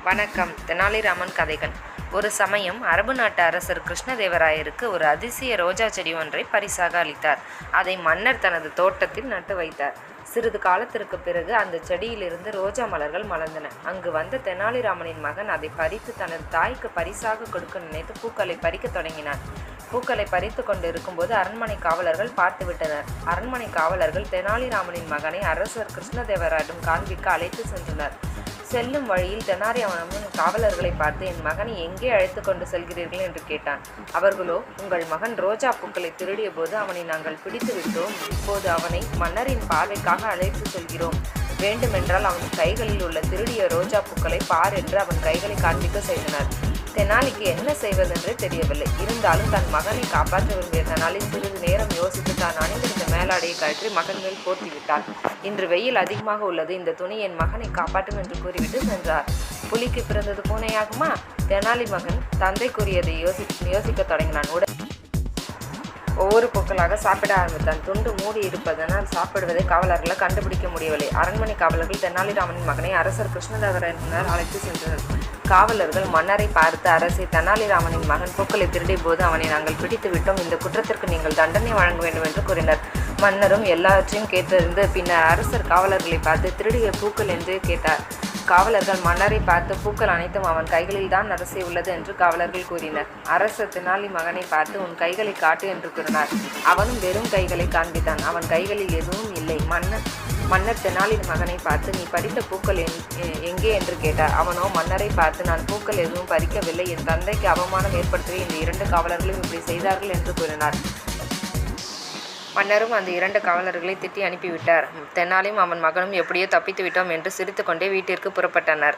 வணக்கம். தெனாலிராமன் கதைகள். ஒரு சமயம் அரபு நாட்டு அரசர் கிருஷ்ணதேவராயருக்கு ஒரு அதிசய ரோஜா செடி ஒன்றை பரிசாக அளித்தார். அதை மன்னர் தனது தோட்டத்தில் நட்டு வைத்தார். சிறிது காலத்திற்கு பிறகு அந்த செடியிலிருந்து ரோஜா மலர்கள் மலர்ந்தன. அங்கு வந்த தெனாலிராமனின் மகன் அதை பறித்து தனது தாய்க்கு பரிசாக கொடுக்க நினைத்து பூக்களை பறிக்க தொடங்கினான். பூக்களை பறித்து கொண்டு இருக்கும்போது அரண்மனை காவலர்கள் பார்த்துவிட்டனர். அரண்மனை காவலர்கள் தெனாலிராமனின் மகனை அரசர் கிருஷ்ணதேவராயிடம் காண்பிக்க அழைத்து சென்றனர். செல்லும் வழியில் தெனாலிராமன் காவலர்களை பார்த்து, என் மகனை எங்கே அழைத்து கொண்டு செல்கிறீர்கள் என்று கேட்டான். அவர்களோ, உங்கள் மகன் ரோஜா பூக்களை திருடிய போது அவனை நாங்கள் பிடித்து விட்டோம். இப்போது அவனை மன்னரின் பார்வைக்காக அழைத்து செல்கிறோம். வேண்டுமென்றால் அவன் கைகளில் உள்ள திருடிய ரோஜா பூக்களை பார் என்று அவன் கைகளை காண்பிக்க செய்தனர். தெனாலிக்கு என்ன செய்வதென்றே தெரியவில்லை. இருந்தாலும் தன் மகனை காப்பாற்ற விரும்பிய தெனாலி சிறிது நேரம் யோசித்து தான் அணிந்திருந்த மேலாடையை கழற்றி மகன் மேல் போர்த்தி விட்டார். இன்று வெயில் அதிகமாக உள்ளது, இந்த துணி என் மகனை காப்பாற்றும் என்று கூறிவிட்டு சென்றார். புலிக்கு பிறந்தது பூனையாகுமா? தெனாலி மகன் தந்தை கூறியதை யோசிக்க தொடங்கினான். ஒவ்வொரு பூக்களாக சாப்பிட ஆரம்பித்தான். துண்டு மூடி இருப்பதனால் சாப்பிடுவதை காவலர்களை கண்டுபிடிக்க முடியவில்லை. அரண்மனை காவலர்கள் தெனாலிராமனின் மகனை அரசர் கிருஷ்ணதேவராயர் அழைத்து சென்றனர். காவலர்கள் மன்னரை பார்த்து, அரசே, தெனாலிராமனின் மகன் பூக்களை திருடிய போது அவனை நாங்கள் பிடித்து விட்டோம். இந்த குற்றத்திற்கு நீங்கள் தண்டனை வழங்க வேண்டும் என்று கூறினர். மன்னரும் எல்லாவற்றையும் கேட்டறிந்து பின்னர் அரசர் காவலர்களை பார்த்து, திருடிய பூக்கள் என்று கேட்டார். காவலர்கள் மன்னரை பார்த்து, பூக்கள் அனைத்தும் அவன் கைகளில் தான் அரசே உள்ளது என்று காவலர்கள் கூறினர். அரசர் தெனாலி மகனை பார்த்து, உன் கைகளை காட்டு என்று கூறினார். அவனும் வெறும் கைகளை காண்பித்தான். அவன் கைகளில் எதுவும் இல்லை. மன்னர் தெனாலி மகனை பார்த்து, நீ பறித்த பூக்கள் எங்கே என்று கேட்டார். அவனோ மன்னரை பார்த்து, நான் பூக்கள் எதுவும் பறிக்கவில்லை. என் தந்தைக்கு அவமானம் ஏற்படுத்தவே இந்த 2 காவலர்களும் இப்படி செய்தார்கள் என்று கூறினார். மன்னரும் அந்த 2 காவலர்களை திட்டி அனுப்பிவிட்டார். தெனாலியும் அவன் மகனும் எப்படியோ தப்பித்து விட்டோம் என்று சிரித்துக்கொண்டே வீட்டிற்கு புறப்பட்டனர்.